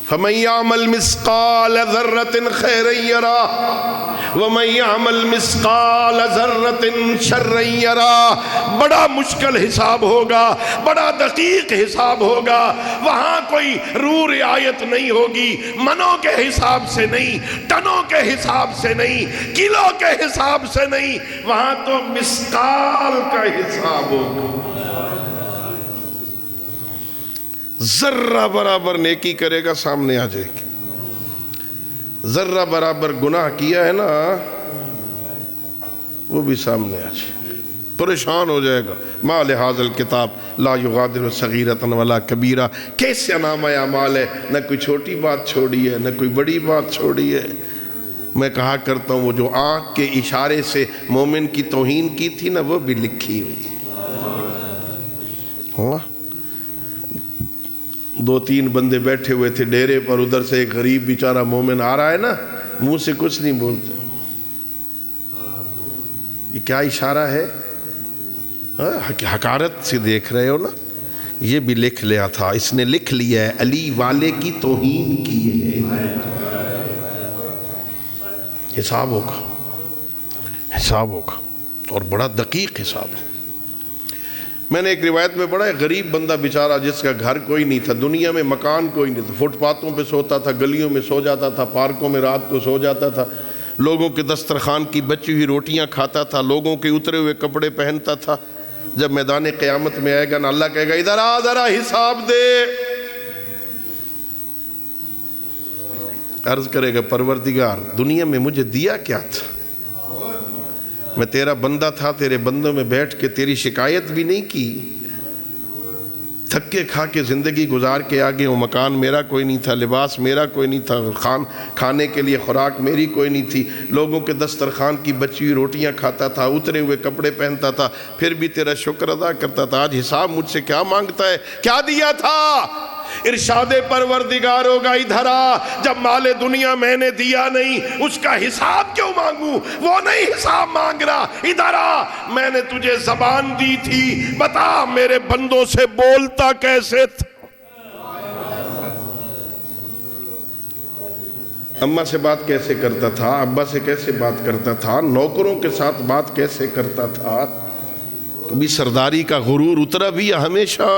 فَمَن يَعْمَلْ مِثْقَالَ ذَرَّةٍ خَيْرًا يَرَهُ وَمَن يَعْمَلْ مِثْقَالَ ذَرَّةٍ شَرًّا يَرَهُ، بڑا مشکل حساب ہوگا، بڑا دقیق حساب ہوگا، وہاں کوئی رعایت نہیں ہوگی، منوں کے حساب سے نہیں، ٹنوں کے حساب سے نہیں، کلو کے حساب سے نہیں، وہاں تو مثقال کا حساب ہوگا۔ ذرہ برابر نیکی کرے گا سامنے آ جائے گی، ذرہ برابر گناہ کیا ہے نا وہ بھی سامنے آ جائے گا، پریشان ہو جائے گا۔ ما لہذا الکتاب لا یغادر صغیرۃ ولا کبیرہ، کیسے نامہ اعمال ہے، نہ کوئی چھوٹی بات چھوڑی ہے، نہ کوئی بڑی بات چھوڑی ہے۔ میں کہا کرتا ہوں وہ جو آنکھ کے اشارے سے مومن کی توہین کی تھی نا وہ بھی لکھی ہوئی۔ ہوا 2-3 بندے بیٹھے ہوئے تھے ڈیرے پر، ادھر سے ایک غریب بیچارہ مومن آ رہا ہے نا، منہ سے کچھ نہیں بولتے، یہ کیا اشارہ ہے؟ حقارت سے دیکھ رہے ہو نا، یہ بھی لکھ لیا تھا، اس نے لکھ لیا ہے علی والے کی توہین کی ہے۔ حساب ہوگا، حساب ہوگا، اور بڑا دقیق حساب ہے۔ میں نے ایک روایت میں پڑھا ہے، غریب بندہ بیچارہ جس کا گھر کوئی نہیں تھا، دنیا میں مکان کوئی نہیں تھا، فٹ پاتھوں پہ سوتا تھا، گلیوں میں سو جاتا تھا، پارکوں میں رات کو سو جاتا تھا، لوگوں کے دسترخوان کی بچی ہوئی روٹیاں کھاتا تھا، لوگوں کے اترے ہوئے کپڑے پہنتا تھا۔ جب میدان قیامت میں آئے گا نا، اللہ کہے گا ادھر آ ذرا حساب دے۔ عرض کرے گا پروردگار دنیا میں مجھے دیا کیا تھا؟ میں تیرا بندہ تھا، تیرے بندوں میں بیٹھ کے تیری شکایت بھی نہیں کی، تھکے کھا کے زندگی گزار کے آگے ہوں، مکان میرا کوئی نہیں تھا، لباس میرا کوئی نہیں تھا، کھانے کے لیے خوراک میری کوئی نہیں تھی، لوگوں کے دسترخوان کی بچی ہوئی روٹیاں کھاتا تھا، اترے ہوئے کپڑے پہنتا تھا، پھر بھی تیرا شکر ادا کرتا تھا، آج حساب مجھ سے کیا مانگتا ہے؟ کیا دیا تھا؟ ارشاد پروردگار ہوگا ادھر آ، جب مال دنیا میں نے دیا نہیں اس کا حساب کیوں مانگوں؟ وہ نہیں حساب مانگ رہا، ادھر آ، میں نے تجھے زبان دی تھی، بتا میرے بندوں سے بولتا کیسے تھا؟ اماں سے بات کیسے کرتا تھا، ابا سے کیسے بات کرتا تھا، نوکروں کے ساتھ بات کیسے کرتا تھا؟ کبھی سرداری کا غرور اترا بھی یا ہمیشہ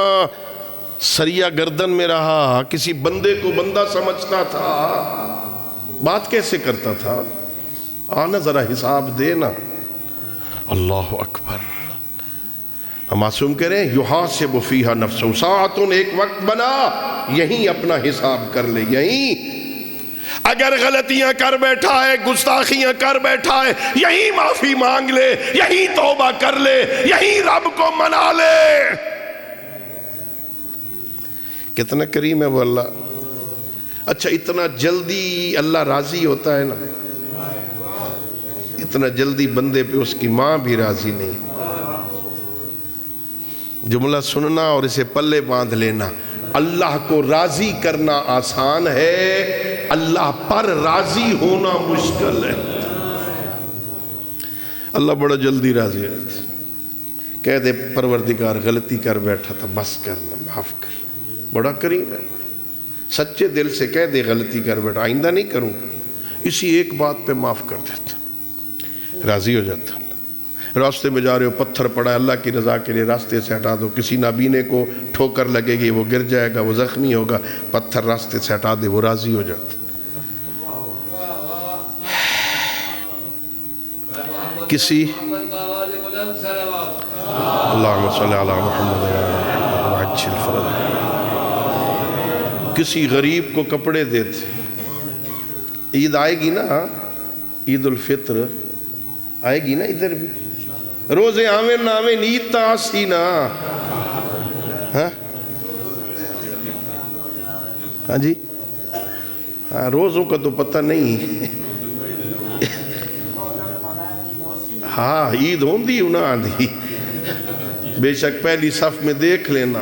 سریا گردن میں رہا، کسی بندے کو بندہ سمجھتا تھا، بات کیسے کرتا تھا؟ آنا ذرا حساب دینا۔ اللہ اکبر۔ ہم معصوم کہہ رہے ہیں یحاسب فیہا نفسہ، ساعتن ایک وقت بنا، یہیں اپنا حساب کر لے، یہیں اگر غلطیاں کر بیٹھا ہے، گستاخیاں کر بیٹھا ہے، یہیں معافی مانگ لے، یہیں توبہ کر لے، یہیں رب کو منا لے۔ کتنا کریم ہے وہ اللہ۔ اچھا اتنا جلدی اللہ راضی ہوتا ہے نا، اتنا جلدی بندے پہ اس کی ماں بھی راضی نہیں۔ جملہ سننا اور اسے پلے باندھ لینا، اللہ کو راضی کرنا آسان ہے، اللہ پر راضی ہونا مشکل ہے۔ اللہ بڑا جلدی راضی ہے، کہہ دے پروردگار غلطی کر بیٹھا تھا، بس کرنا، معاف کر، بڑا کریم ہے۔ سچے دل سے کہہ دے غلطی کر بیٹھا، آئندہ نہیں کروں، اسی ایک بات پہ معاف کر دیتا، راضی ہو جاتا۔ راستے میں جا رہے ہو، پتھر پڑا ہے، اللہ کی رضا کے لیے راستے سے ہٹا دو، کسی نابینے کو ٹھوکر لگے گی، وہ گر جائے گا، وہ زخمی ہوگا، پتھر راستے سے ہٹا دے، وہ راضی ہو جاتا۔ کسی اللہم صلی علی محمد وعجل فرج، کسی غریب کو کپڑے دیتے، عید آئے گی نا، عید الفطر آئے گی نا، ادھر بھی روزے آویں نہ آویں عید تا آسی نا، ہاں جی، ہاں روزوں کا تو پتہ نہیں، ہاں عید ہوندی نہ آندھی، بے شک پہلی صف میں دیکھ لینا،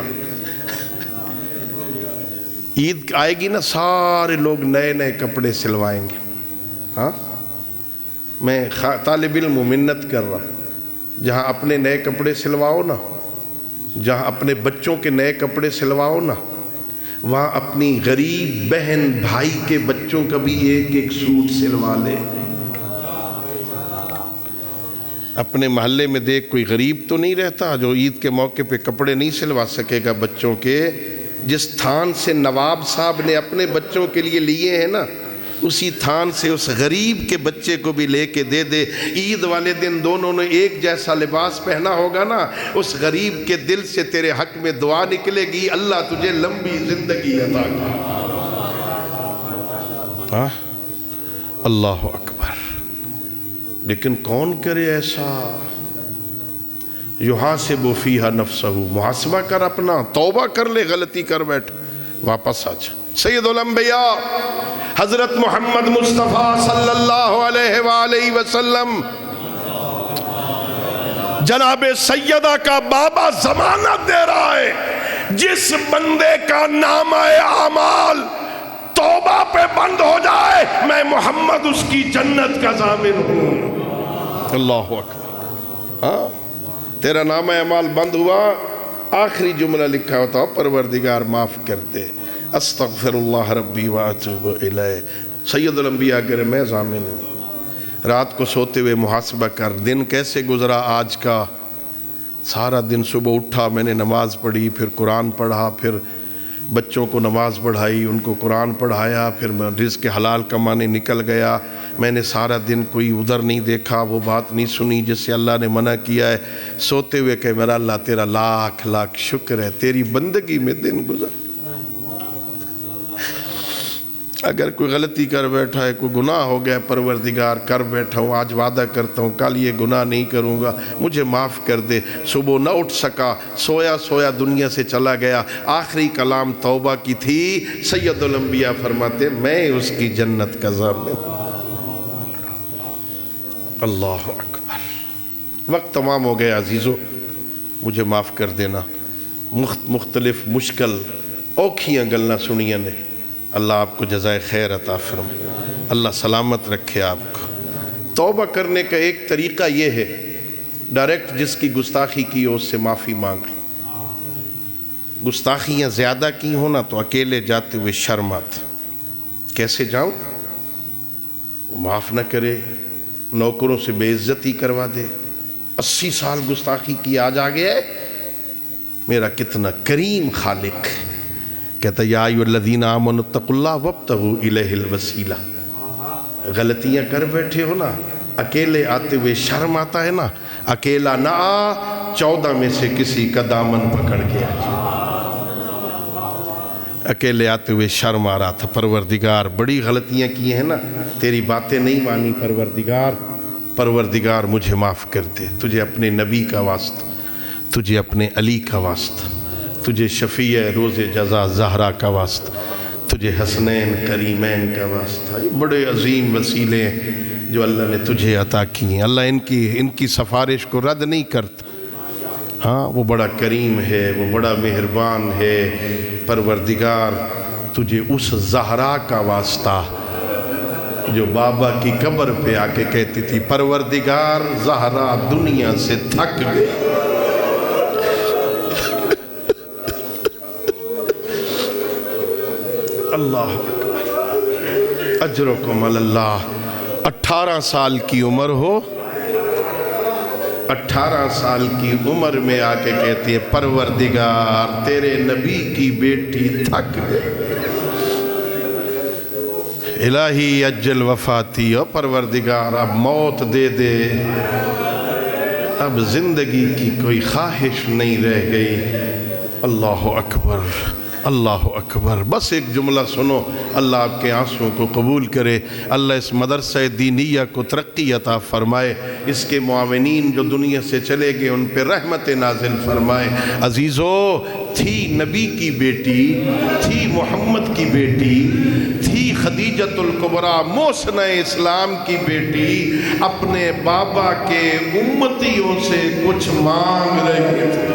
عید آئے گی نا سارے لوگ نئے نئے کپڑے سلوائیں گے۔ ہاں میں طالب علم منت کر رہا ہوں، جہاں اپنے نئے کپڑے سلواؤ نا، جہاں اپنے بچوں کے نئے کپڑے سلواؤ نا، وہاں اپنی غریب بہن بھائی کے بچوں کا بھی ایک ایک سوٹ سلوا لے۔ اپنے محلے میں دیکھ کوئی غریب تو نہیں رہتا جو عید کے موقع پہ کپڑے نہیں سلوا سکے گا بچوں کے؟ جس تھان سے نواب صاحب نے اپنے بچوں کے لیے لیے ہیں نا، اسی تھان سے اس غریب کے بچے کو بھی لے کے دے دے۔ عید والے دن دونوں نے ایک جیسا لباس پہنا ہوگا نا، اس غریب کے دل سے تیرے حق میں دعا نکلے گی، اللہ تجھے لمبی زندگی عطا کرے۔ اللہ اکبر۔ لیکن کون کرے ایسا؟ یحاسب فیہا نفسہ، محاسبہ کر اپنا، توبہ کر لے، غلطی کر بیٹھ، واپس آ جا۔ سید الانبیاء حضرت محمد مصطفیٰ صلی اللہ علیہ وآلہ وسلم، جناب سیدہ کا بابا ضمانت دے رہا ہے، جس بندے کا نامہ اعمال توبہ پہ بند ہو جائے، میں محمد اس کی جنت کا ضامن ہوں۔ اللہ اکبر۔ ہاں، تیرا نامہ اعمال بند ہوا، آخری جملہ لکھا ہوتا، پروردگار معاف کر دے، استغفر اللہ ربی واتوب الیہ۔ سید الانبیاء کہے میں ضامن ہوں۔ رات کو سوتے ہوئے محاسبہ کر، دن کیسے گزرا آج کا؟ سارا دن صبح اٹھا، میں نے نماز پڑھی، پھر قرآن پڑھا، پھر بچوں کو نماز پڑھائی، ان کو قرآن پڑھایا، پھر میں رزق حلال کمانے نکل گیا۔ میں نے سارا دن کوئی ادھر نہیں دیکھا، وہ بات نہیں سنی جس سے اللہ نے منع کیا ہے۔ سوتے ہوئے کہ میرا اللہ تیرا لاکھ لاکھ شکر ہے، تیری بندگی میں دن گزر۔ اگر کوئی غلطی کر بیٹھا ہے، کوئی گناہ ہو گیا، پروردگار کر بیٹھا ہوں، آج وعدہ کرتا ہوں کل یہ گناہ نہیں کروں گا، مجھے معاف کر دے۔ صبح نہ اٹھ سکا، سویا سویا دنیا سے چلا گیا، آخری کلام توبہ کی تھی۔ سید الانبیاء فرماتے میں اس کی جنت کا ضامن ہوں۔ اللہ اکبر۔ وقت تمام ہو گیا عزیزو، مجھے معاف کر دینا، مختلف مشکل اوکھیاں گلنا سنیاں نے، اللہ آپ کو جزائے خیر عطا فرمائے، اللہ سلامت رکھے آپ کو۔ توبہ کرنے کا ایک طریقہ یہ ہے، ڈائریکٹ جس کی گستاخی کی ہو اس سے معافی مانگ لو۔ گستاخیاں زیادہ کی ہو نا تو اکیلے جاتے ہوئے شرم آتا، کیسے جاؤں؟ معاف نہ کرے، نوکروں سے بے عزتی کروا دے، 80 سال گستاخی کی، آج آ گیا ہے۔ میرا کتنا کریم خالق کہتا یا ایھا الذین آمنوا اتقوا اللہ وابتغوا الیہ الوسیلہ۔ غلطیاں کر بیٹھے ہو نا، اکیلے آتے ہوئے شرم آتا ہے نا، اکیلا نہ آ، 14 میں سے کسی کا دامن پکڑ کے آ جا۔ اکیلے آتے ہوئے شرم آ رہا تھا، پروردگار بڑی غلطیاں کی ہیں نا، تیری باتیں نہیں مانی، پروردگار مجھے معاف کر دے، تجھے اپنے نبی کا واسطہ، تجھے اپنے علی کا واسطہ، تجھے شفیع روز جزا زہرا کا واسطہ، تجھے حسنین کریمین کا واسطہ۔ یہ بڑے عظیم وسیلے ہیں جو اللہ نے تجھے عطا کی ہیں، اللہ ان کی سفارش کو رد نہیں کرتا۔ ہاں، وہ بڑا کریم ہے، وہ بڑا مہربان ہے۔ پروردگار تجھے اس زہرا کا واسطہ جو بابا کی قبر پہ آ کے کہتی تھی پروردگار زہرا دنیا سے تھک گئی، اللہ اکبر، اجرکم اللہ۔ 18 سال کی عمر ہو، 18 سال کی عمر میں آ کے کہتی ہے پروردگار تیرے نبی کی بیٹی تھک گئی، الہی اجل وفاتی، او پروردگار اب موت دے دے، اب زندگی کی کوئی خواہش نہیں رہ گئی۔ اللہ اکبر، اللہ اکبر۔ بس ایک جملہ سنو، اللہ آپ کے آنسوں کو قبول کرے، اللہ اس مدرسہ دینیہ کو ترقی عطا فرمائے، اس کے معاونین جو دنیا سے چلے گئے ان پہ رحمت نازل فرمائے۔ عزیزو، تھی نبی کی بیٹی، تھی محمد کی بیٹی، تھی خدیجۃ الکبریٰ محسنہ اسلام کی بیٹی، اپنے بابا کے امتیوں سے کچھ مانگ رہے تھے۔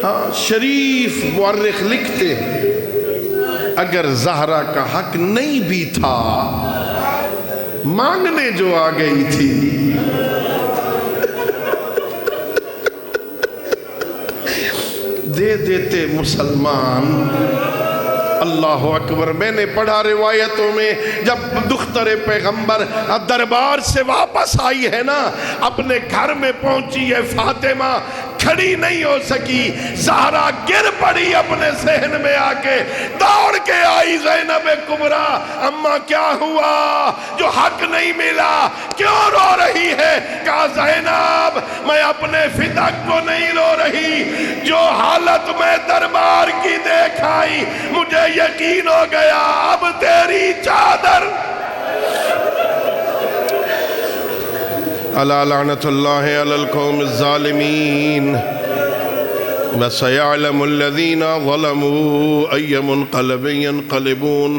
ہاں، شریف مورخ لکھتے ہیں اگر زہرا کا حق نہیں بھی تھا، مانگنے جو آ گئی تھی، دے دیتے مسلمان، اللہ اکبر. میں نے پڑھا روایتوں میں جب دختر پیغمبر دربار سے واپس آئی ہے نا، اپنے گھر میں پہنچی ہے فاطمہ، کھڑی نہیں ہو سکی، زہرا گر پڑی اپنے صحن میں آ کے، دوڑ کے آئی زینب کبریٰ، اماں کیا ہوا؟ جو حق نہیں ملا کیوں رو رہی ہے؟ کہا زینب میں اپنے فدق کو نہیں رو رہی، جو حالت میں دربار کی دیکھ آئی مجھے یقین ہو گیا اب تیری چادر. الا لعنت اللہ علی القوم الظالمین وسيعلم الذين ظلموا أي منقلب ينقلبون.